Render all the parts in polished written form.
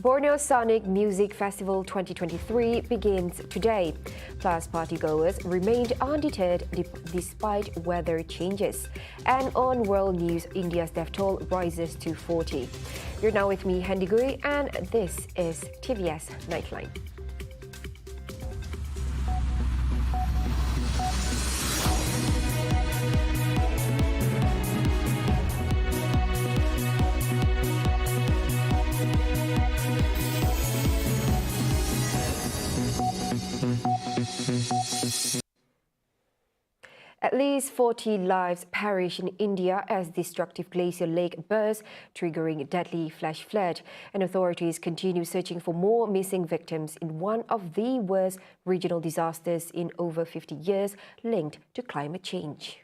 Borneo Sonic Music Festival 2023 begins today. Plus, partygoers remained undeterred despite weather changes. And on world news, India's death toll rises to 40. You're now with me, Handy Gui, and this is TVS Nightline. At least 40 lives perish in India as destructive glacial lake bursts, triggering deadly flash flood. And authorities continue searching for more missing victims in one of the worst regional disasters in over 50 years linked to climate change.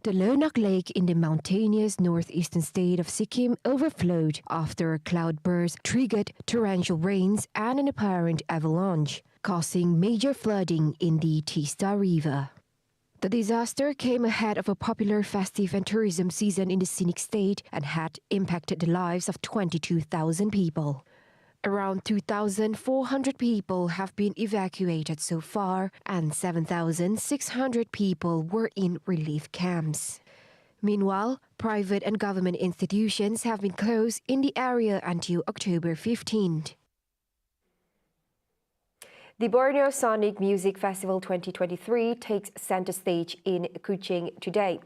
The Lonak Lake in the mountainous northeastern state of Sikkim overflowed after a cloudburst triggered torrential rains and an apparent avalanche, causing major flooding in the Tista River. The disaster came ahead of a popular festive and tourism season in the scenic state and had impacted the lives of 22,000 people. Around 2,400 people have been evacuated so far, and 7,600 people were in relief camps. Meanwhile, private and government institutions have been closed in the area until October 15th. The Borneo Sonic Music Festival 2023 takes center stage in Kuching today.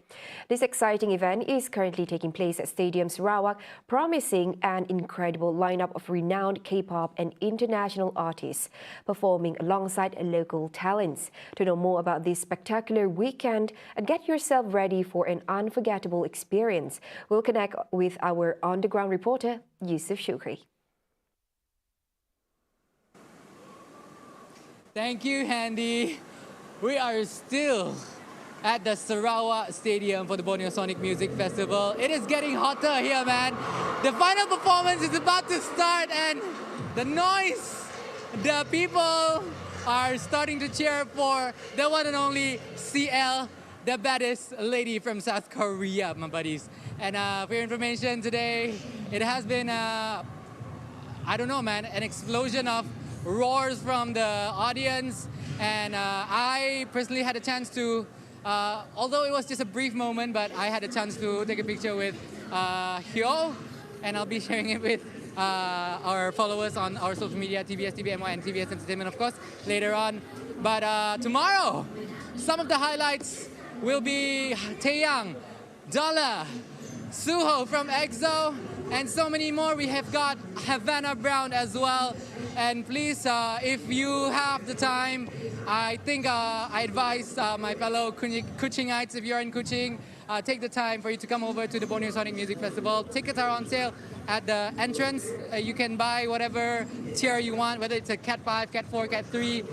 This exciting event is currently taking place at Stadium Sarawak, promising an incredible lineup of renowned K-pop and international artists performing alongside local talents. To know more about this spectacular weekend and get yourself ready for an unforgettable experience, we'll connect with our on-the-ground reporter, Yusuf Shukri. Thank you, Handy. We are still at the Sarawak Stadium for the Borneo Sonic Music Festival. It is getting hotter here, man. The final performance is about to start and the noise, the people are starting to cheer for the one and only CL, the baddest lady from South Korea, my buddies. And for your information today, it has been, I don't know, man, an explosion of roars from the audience, and I personally had a chance to, although it was just a brief moment, but I had a chance to take a picture with Hyo, and I'll be sharing it with our followers on our social media, TVS, TVMY, and TVS Entertainment, of course, later on. But tomorrow, some of the highlights will be Taeyang, Dollar, Suho from EXO, and so many more. We have got Havana Brown as well. And please, if you have the time, I think I advise my fellow Kuchingites, if you're in Kuching, take the time for you to come over to the Borneo Sonic Music Festival. Tickets are on sale at the entrance. You can buy whatever tier you want, whether it's a Cat 5, Cat 4, Cat 3,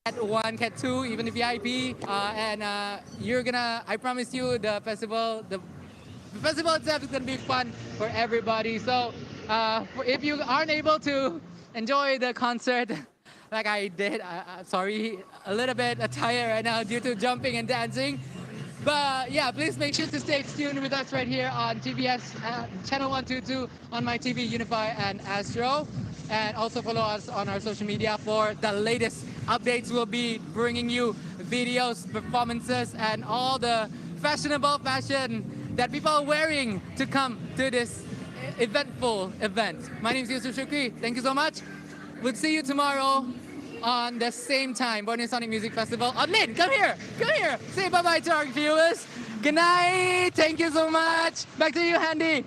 Cat 1, Cat 2, even the VIP. You're gonna, I promise you, the festival itself is going to be fun for everybody. So if you aren't able to enjoy the concert like I did, sorry, a little bit tired right now due to jumping and dancing. But yeah, please make sure to stay tuned with us right here on TVS channel 122 on my TV, Unify and Astro. And also follow us on our social media for the latest updates. We'll be bringing you videos, performances, and all the fashionable fashion that people are wearing to come to this eventful event. My name is Yusuf Shukri. Thank you so much. We'll see you tomorrow on the same time, Borneo Sonic Music Festival. Odlin, come here. Say bye-bye to our viewers. Good night. Thank you so much. Back to you, Handy.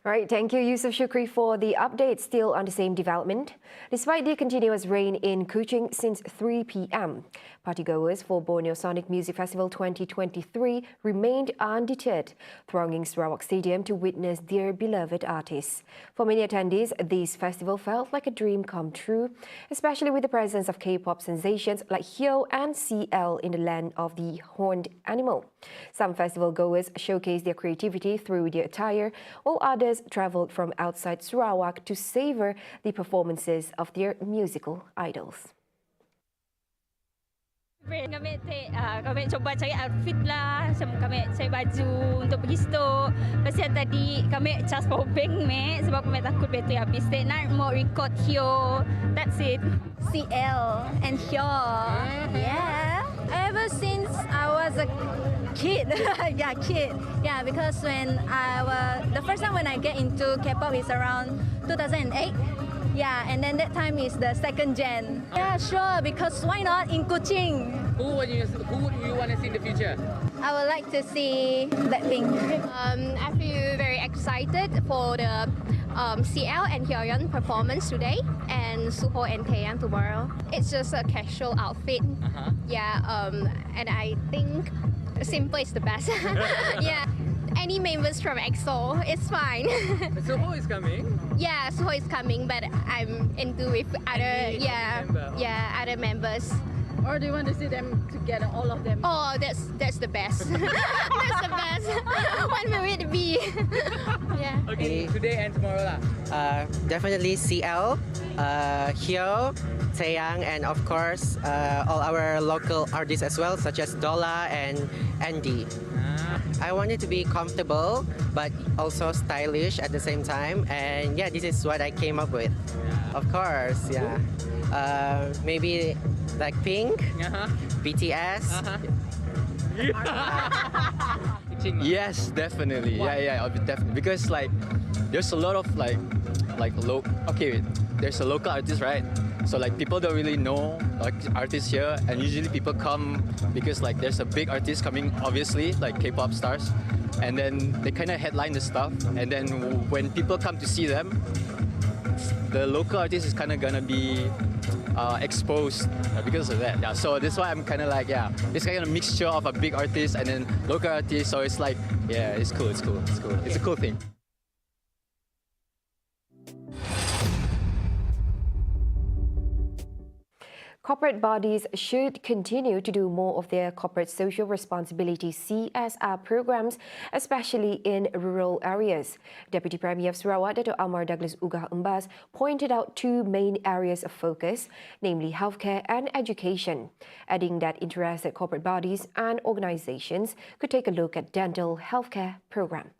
All right, thank you, Yusuf Shukri, for the update. Still on the same development. Despite the continuous rain in Kuching since 3 p.m., partygoers for Borneo Sonic Music Festival 2023 remained undeterred, thronging Sarawak Stadium to witness their beloved artists. For many attendees, this festival felt like a dream come true, especially with the presence of K-pop sensations like Hyo and CL in the land of the horned animal. Some festival goers showcased their creativity through their attire, while others traveled from outside Sarawak to savor the performances of their musical idols. Kami cuba cari outfit lah, macam kami cari baju untuk pergi stok. Lepas tadi kami charge power bank sebab kami takut bateri habis. That night mau record here. That's it. CL and here. Yeah. Ever since I was a kid. Kid. Yeah, because the first time when I get into K-pop is around 2008. Yeah, and then that time is the second gen. Yeah, sure, because why not in Kuching? Who would you want to see in the future? I would like to see Blackpink. I feel very excited for the CL and Hyeon performance today and Suho and Taeyang tomorrow. It's just a casual outfit. Yeah, and I think simple is the best. Yeah. Any members from EXO, it's fine. Suho is coming? Yeah, Suho is coming, but I'm into with other other members. Or do you want to see them together, all of them? Oh, that's the best. That's the best. When will it be? Yeah. Okay, today and tomorrow lah. Definitely CL, Hyo, Taeyang, and of course all our local artists as well, such as Dola and Andy. I want it to be comfortable, but also stylish at the same time. And yeah, this is what I came up with. Of course, yeah. Maybe Blackpink, BTS. Yes, definitely. Yeah, definitely. Because like, there's a lot of there's a local artist, right? So like people don't really know like artists here, and usually people come because like there's a big artist coming, obviously like K-pop stars, and then they kind of headline the stuff, and then when people come to see them, the local artist is kind of gonna be exposed because of that. Yeah, so that's why I'm kind of like this kind of mixture of a big artist and then local artist. So it's like it's cool. It's a cool thing. Corporate bodies should continue to do more of their corporate social responsibility CSR programs, especially in rural areas. Deputy Premier of Sarawak, Dato' Amar Douglas Ugah Umbas, pointed out two main areas of focus, namely healthcare and education, adding that interested corporate bodies and organizations could take a look at dental healthcare program.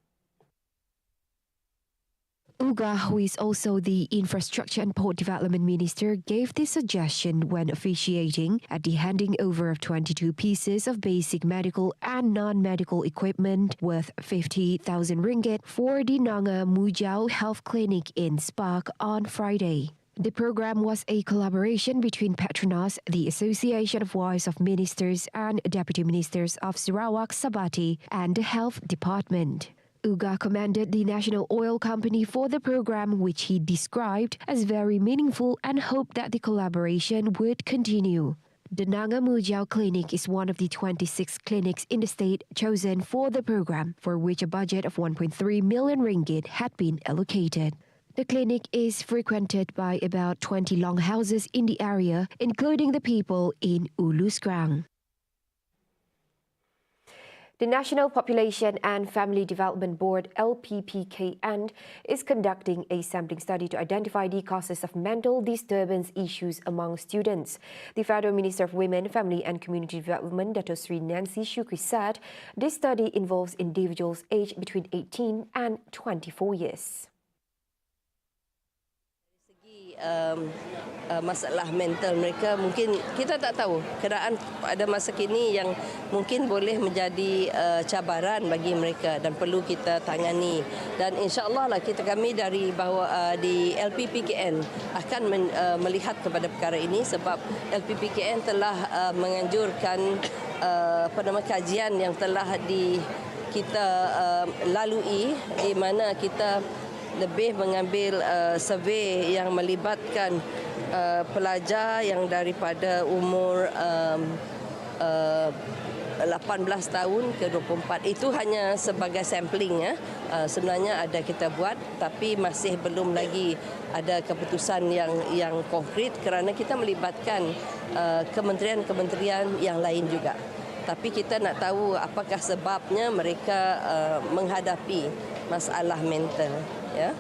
Ugah, who is also the Infrastructure and Port Development Minister, gave this suggestion when officiating at the handing over of 22 pieces of basic medical and non-medical equipment worth 50,000 ringgit for the Nanga Mujau Health Clinic in Spark on Friday. The program was a collaboration between Petronas, the Association of Wives of Ministers and Deputy Ministers of Sarawak, Sabati, and the Health Department. Ugah commended the National Oil Company for the program, which he described as very meaningful, and hoped that the collaboration would continue. The Nanga Mujau Clinic is one of the 26 clinics in the state chosen for the program, for which a budget of 1.3 million ringgit had been allocated. The clinic is frequented by about 20 longhouses in the area, including the people in Ulu Skrang. The National Population and Family Development Board, LPPKN, is conducting a sampling study to identify the causes of mental disturbance issues among students. The Federal Minister of Women, Family and Community Development, Dato' Sri Nancy Shukri, said this study involves individuals aged between 18 and 24 years. Masalah mental mereka mungkin kita tak tahu keadaan pada masa kini yang mungkin boleh menjadi cabaran bagi mereka dan perlu kita tangani, dan insya-Allah lah kami dari bawah di LPPKN akan melihat kepada perkara ini, sebab LPPKN telah menganjurkan kajian yang telah kita lalui, di mana kita lebih mengambil survey yang melibatkan pelajar yang daripada umur 18 tahun ke 24. Itu hanya sebagai sampling ya. Sebenarnya ada kita buat, tapi masih belum lagi ada keputusan yang konkret kerana kita melibatkan kementerian-kementerian yang lain juga. Tapi kita nak tahu apakah sebabnya mereka menghadapi masalah mental. Yeah.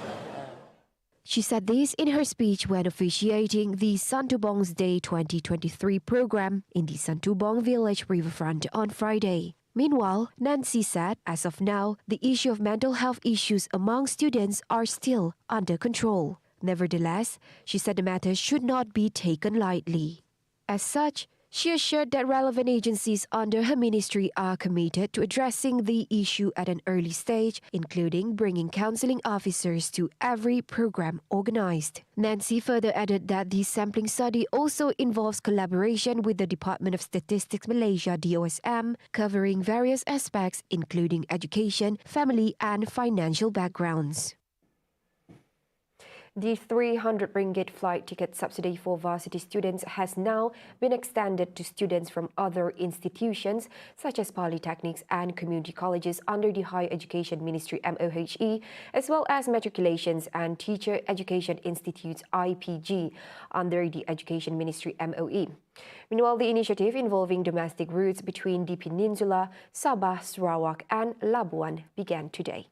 She said this in her speech when officiating the Santubong's Day 2023 program in the Santubong Village riverfront on Friday. Meanwhile, Nancy said, as of now, the issue of mental health issues among students are still under control. Nevertheless, she said the matter should not be taken lightly. As such, she assured that relevant agencies under her ministry are committed to addressing the issue at an early stage, including bringing counseling officers to every program organized. Nancy further added that the sampling study also involves collaboration with the Department of Statistics Malaysia (DOSM), covering various aspects including education, family and financial backgrounds. The 300 ringgit flight ticket subsidy for varsity students has now been extended to students from other institutions such as polytechnics and community colleges under the Higher Education Ministry MOHE, as well as matriculations and teacher education institutes IPG under the Education Ministry MOE. Meanwhile, the initiative involving domestic routes between the Peninsula, Sabah, Sarawak and Labuan began today.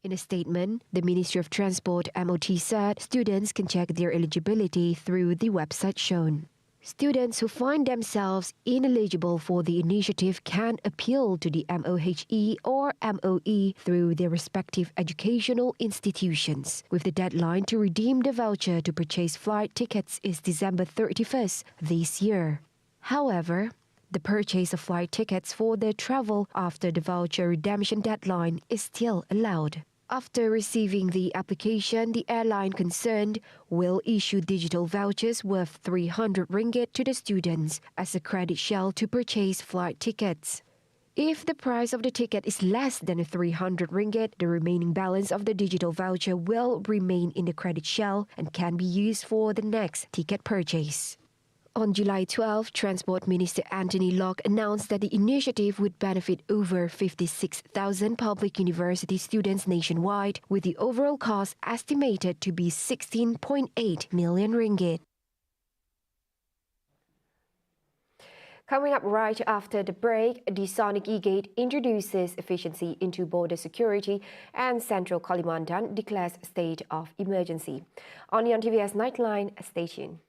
In a statement, the Ministry of Transport MOT said students can check their eligibility through the website shown. Students who find themselves ineligible for the initiative can appeal to the MOHE or MOE through their respective educational institutions, with the deadline to redeem the voucher to purchase flight tickets is December 31st this year. However, the purchase of flight tickets for their travel after the voucher redemption deadline is still allowed. After receiving the application, the airline concerned will issue digital vouchers worth 300 ringgit to the students as a credit shell to purchase flight tickets. If the price of the ticket is less than 300 ringgit, the remaining balance of the digital voucher will remain in the credit shell and can be used for the next ticket purchase. On July 12, Transport Minister Anthony Locke announced that the initiative would benefit over 56,000 public university students nationwide, with the overall cost estimated to be 16.8 million ringgit. Coming up right after the break, the Sonic E-Gate introduces efficiency into border security and Central Kalimantan declares state of emergency. Only on TVS Nightline, stay tuned.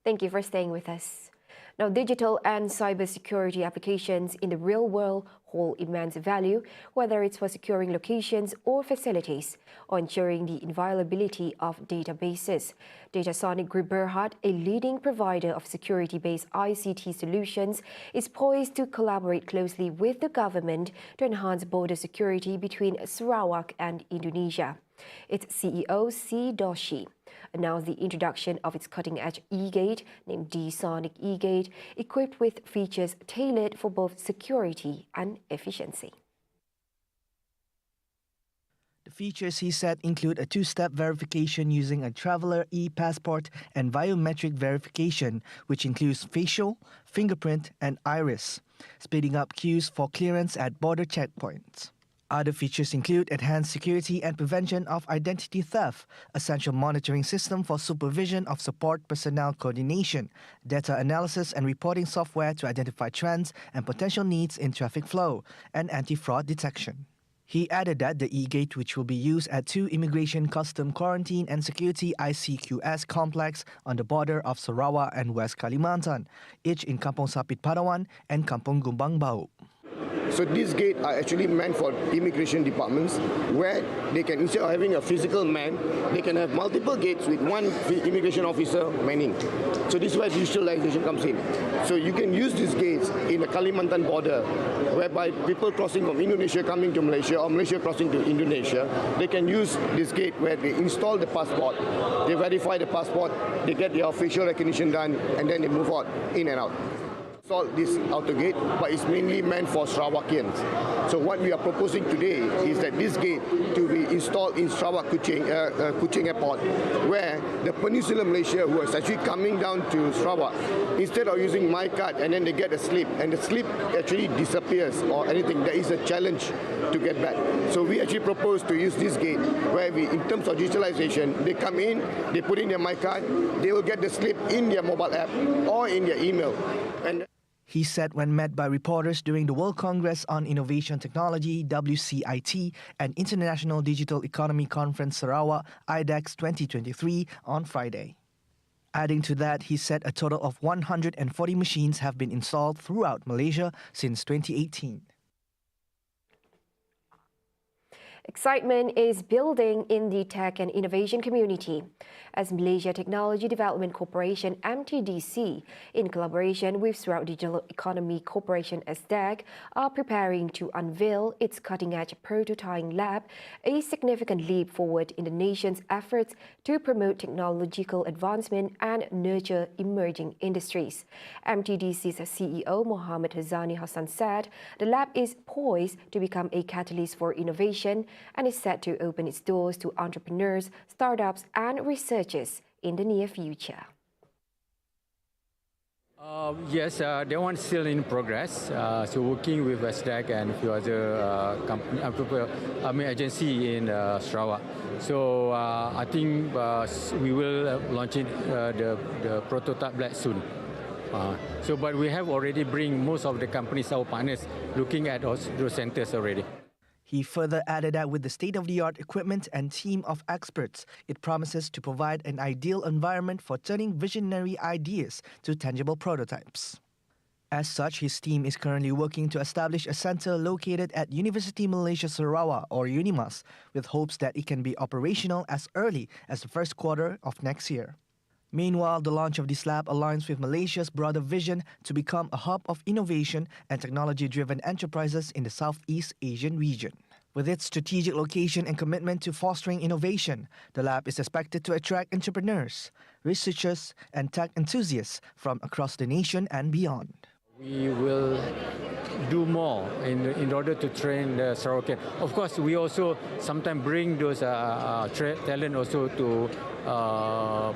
Thank you for staying with us. Now, digital and cybersecurity applications in the real world hold immense value, whether it's for securing locations or facilities, or ensuring the inviolability of databases. Datasonic Group Berhad, a leading provider of security-based ICT solutions, is poised to collaborate closely with the government to enhance border security between Sarawak and Indonesia. Its CEO, C. Doshi, announced the introduction of its cutting-edge e-gate named D-Sonic e-gate, equipped with features tailored for both security and efficiency. The features, he said, include a two-step verification using a traveller e-passport and biometric verification, which includes facial, fingerprint and iris, speeding up queues for clearance at border checkpoints. Other features include enhanced security and prevention of identity theft, a central monitoring system for supervision of support personnel coordination, data analysis and reporting software to identify trends and potential needs in traffic flow, and anti-fraud detection. He added that the e-gate, which will be used at 2 Immigration, Custom, Quarantine and Security ICQS complex on the border of Sarawak and West Kalimantan, each in Kampung Sapit Padawan and Kampung Gumbang Bau. So these gates are actually meant for immigration departments where they can, instead of having a physical man, they can have multiple gates with one immigration officer manning. So this is where digitalization comes in. So you can use these gates in the Kalimantan border, whereby people crossing from Indonesia coming to Malaysia or Malaysia crossing to Indonesia, they can use this gate where they install the passport, they verify the passport, they get their facial recognition done, and then they move on, in and out. Install this outer gate, but it's mainly meant for Sarawakians. So what we are proposing today is that this gate to be installed in Sarawak Kuching Airport, where the Peninsular Malaysia who is actually coming down to Sarawak, instead of using my card and then they get a slip, and the slip actually disappears or anything, there is a challenge to get back. So we actually propose to use this gate where we, in terms of digitalization, they come in, they put in their my card, they will get the slip in their mobile app or in their email. And he said when met by reporters during the World Congress on Innovation Technology, WCIT, and International Digital Economy Conference Sarawak, IDEX 2023, on Friday. Adding to that, he said a total of 140 machines have been installed throughout Malaysia since 2018. Excitement is building in the tech and innovation community as Malaysia Technology Development Corporation (MTDC), in collaboration with Sarawak Digital Economy Corporation (SDEC), are preparing to unveil its cutting-edge prototyping lab, a significant leap forward in the nation's efforts to promote technological advancement and nurture emerging industries. MTDC's CEO Mohammed Hazani Hassan said the lab is poised to become a catalyst for innovation and is set to open its doors to entrepreneurs, startups and researchers in the near future. Yes, that one's still in progress. So working with SDEC and a few other agency in Sarawak. So I think we will launch it, the prototype lab soon. But we have already bring most of the companies, our partners, looking at those centers already. He further added that with the state-of-the-art equipment and team of experts, it promises to provide an ideal environment for turning visionary ideas to tangible prototypes. As such, his team is currently working to establish a center located at University Malaysia Sarawak, or UNIMAS, with hopes that it can be operational as early as the first quarter of next year. Meanwhile, the launch of this lab aligns with Malaysia's broader vision to become a hub of innovation and technology-driven enterprises in the Southeast Asian region. With its strategic location and commitment to fostering innovation, the lab is expected to attract entrepreneurs, researchers, and tech enthusiasts from across the nation and beyond. We will do more in order to train the Sarawakian. Of course, we also sometimes bring those talent also to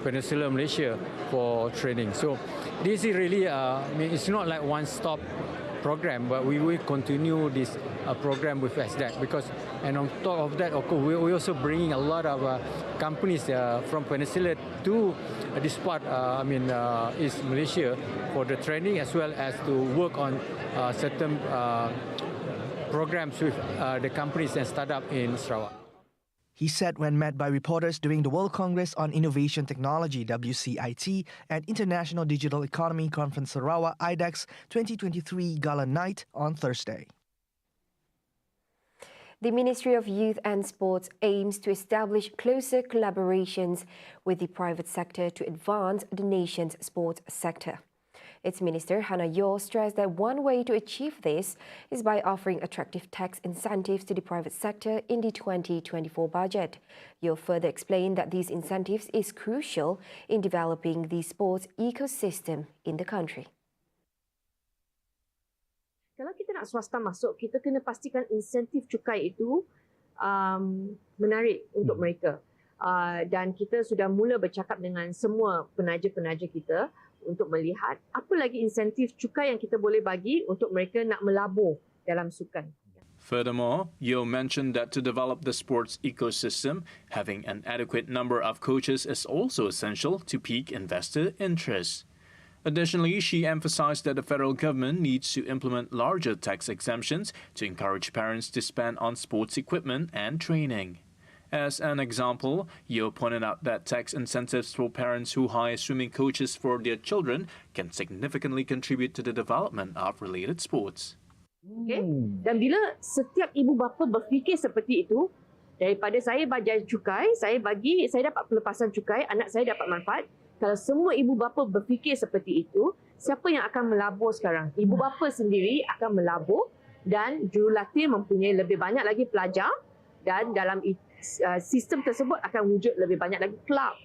Peninsular Malaysia for training. So this is really, it's not like one-stop program, but we will continue this program with SDEC because, and on top of that, of course, we're also bringing a lot of companies from Peninsula to this part, East Malaysia for the training as well as to work on certain programs with the companies and startups in Sarawak. He said when met by reporters during the World Congress on Innovation Technology WCIT and International Digital Economy Conference Sarawak IDEX 2023 Gala Night on Thursday. The Ministry of Youth and Sports aims to establish closer collaborations with the private sector to advance the nation's sports sector. Its Minister Hannah Yeoh stressed that one way to achieve this is by offering attractive tax incentives to the private sector in the 2024 budget. Yeoh further explained that these incentives is crucial in developing the sports ecosystem in the country. Kalau kita nak swasta masuk, kita kena pastikan insentif cukai itu menarik untuk mereka. Dan kita sudah mula bercakap dengan semua penaja-penaja kita untuk melihat apa lagi insentif cukai yang kita boleh bagi untuk mereka nak melabur dalam sukan. Furthermore, Yeoh mentioned that to develop the sports ecosystem, having an adequate number of coaches is also essential to pique investor interest. Additionally, she emphasized that the federal government needs to implement larger tax exemptions to encourage parents to spend on sports equipment and training. As an example, Yeoh pointed out that tax incentives for parents who hire swimming coaches for their children can significantly contribute to the development of related sports. Okay? Dan bila setiap ibu bapa berfikir seperti itu, daripada saya bayar cukai, saya dapat pelepasan cukai, anak saya dapat manfaat. Kalau semua ibu bapa berfikir seperti itu, siapa yang akan melabur sekarang? Ibu bapa sendiri akan melabur dan jurulatih mempunyai lebih banyak lagi pelajar dan dalam sistem tersebut akan wujud lebih banyak lagi kelab.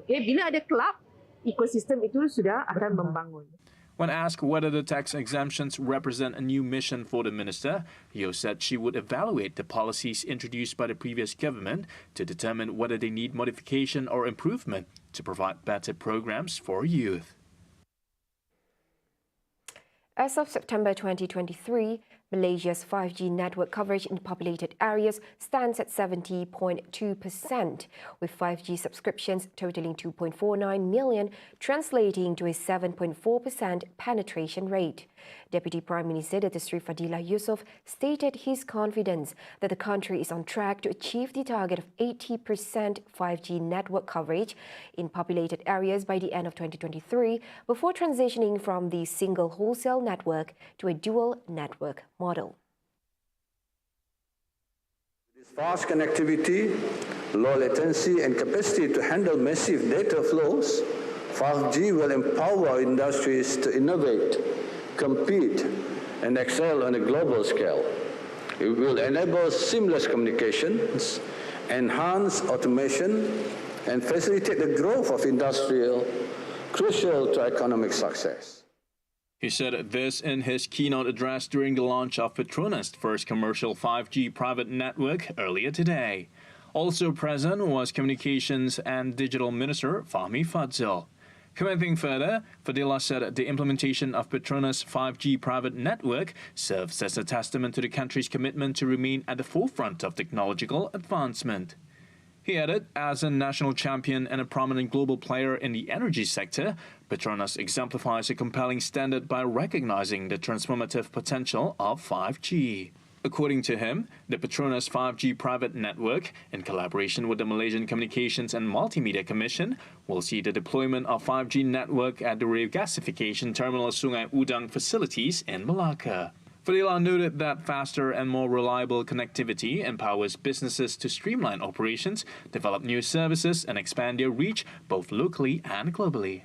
Okay? Bila ada kelab, ekosistem itu sudah akan membangun. When asked whether the tax exemptions represent a new mission for the minister, Yeoh said she would evaluate the policies introduced by the previous government to determine whether they need modification or improvement to provide better programs for youth. As of September 2023, Malaysia's 5G network coverage in populated areas stands at 70.2%, with 5G subscriptions totaling 2.49 million, translating to a 7.4% penetration rate. Deputy Prime Minister Dato Sri Fadilah Yusof stated his confidence that the country is on track to achieve the target of 80% 5G network coverage in populated areas by the end of 2023, before transitioning from the single wholesale network to a dual network model. This fast connectivity, low latency and capacity to handle massive data flows, 5G will empower industries to innovate, compete and excel on a global scale. It will enable seamless communications, enhance automation and facilitate the growth of industrial, crucial to economic success. He said this in his keynote address during the launch of Petronas' first commercial 5G private network earlier today. Also present was Communications and Digital Minister Fahmi Fadzil. Commenting further, Fadilah said the implementation of Petronas' 5G private network serves as a testament to the country's commitment to remain at the forefront of technological advancement. He added, as a national champion and a prominent global player in the energy sector, Petronas exemplifies a compelling standard by recognizing the transformative potential of 5G. According to him, the Petronas 5G private network, in collaboration with the Malaysian Communications and Multimedia Commission, will see the deployment of 5G network at the regasification terminal Sungai Udang facilities in Malacca. Fadilah noted that faster and more reliable connectivity empowers businesses to streamline operations, develop new services, and expand their reach both locally and globally.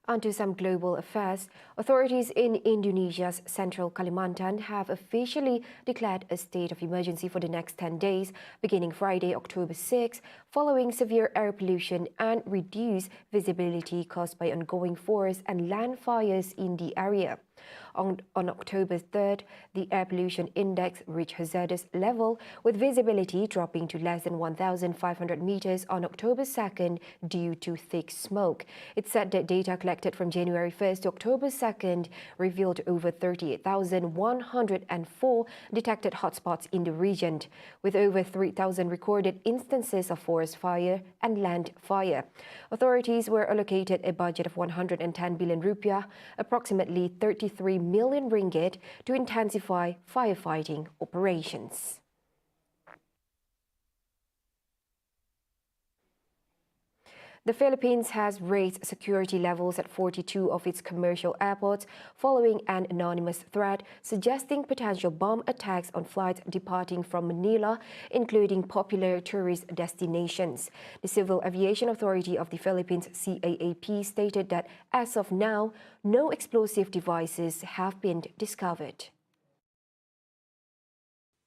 Onto some global affairs. Authorities in Indonesia's central Kalimantan have officially declared a state of emergency for the next 10 days, beginning Friday, October 6, following severe air pollution and reduced visibility caused by ongoing forest and land fires in the area. On October 3rd, the air pollution index reached hazardous level, with visibility dropping to less than 1,500 meters on October 2nd due to thick smoke. It said that data collected from January 1st to October 2nd revealed over 38,104 detected hotspots in the region, with over 3,000 recorded instances of forest fire and land fire. Authorities were allocated a budget of 110 billion rupiah, approximately 33 million ringgit, to intensify firefighting operations. The Philippines has raised security levels at 42 of its commercial airports following an anonymous threat suggesting potential bomb attacks on flights departing from Manila, including popular tourist destinations. The Civil Aviation Authority of the Philippines, CAAP, stated that as of now, no explosive devices have been discovered.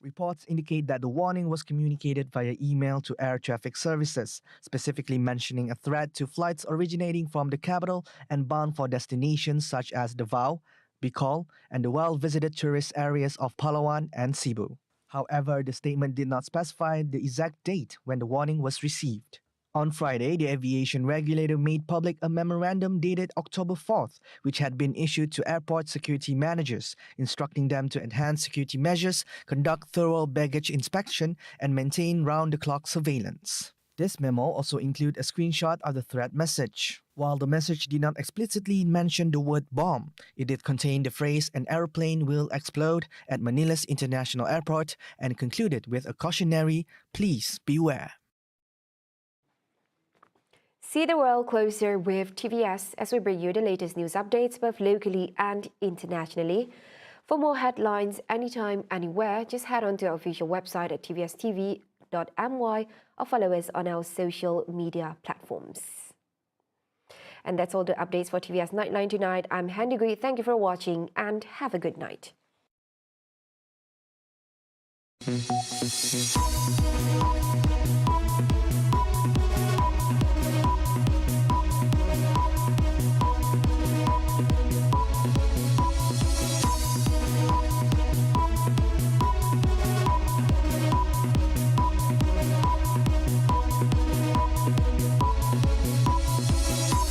Reports indicate that the warning was communicated via email to air traffic services, specifically mentioning a threat to flights originating from the capital and bound for destinations such as Davao, Bicol, and the well-visited tourist areas of Palawan and Cebu. However, the statement did not specify the exact date when the warning was received. On Friday, the aviation regulator made public a memorandum dated October 4th, which had been issued to airport security managers, instructing them to enhance security measures, conduct thorough baggage inspection, and maintain round-the-clock surveillance. This memo also included a screenshot of the threat message. While the message did not explicitly mention the word bomb, it did contain the phrase "an aeroplane will explode" at Manila's International Airport and concluded with a cautionary "please beware." See the world closer with TVS as we bring you the latest news updates both locally and internationally. For more headlines anytime, anywhere, just head on to our official website at tvstv.my or follow us on our social media platforms. And that's all the updates for TVS Nightline tonight. I'm Handy Gui. Thank you for watching and have a good night.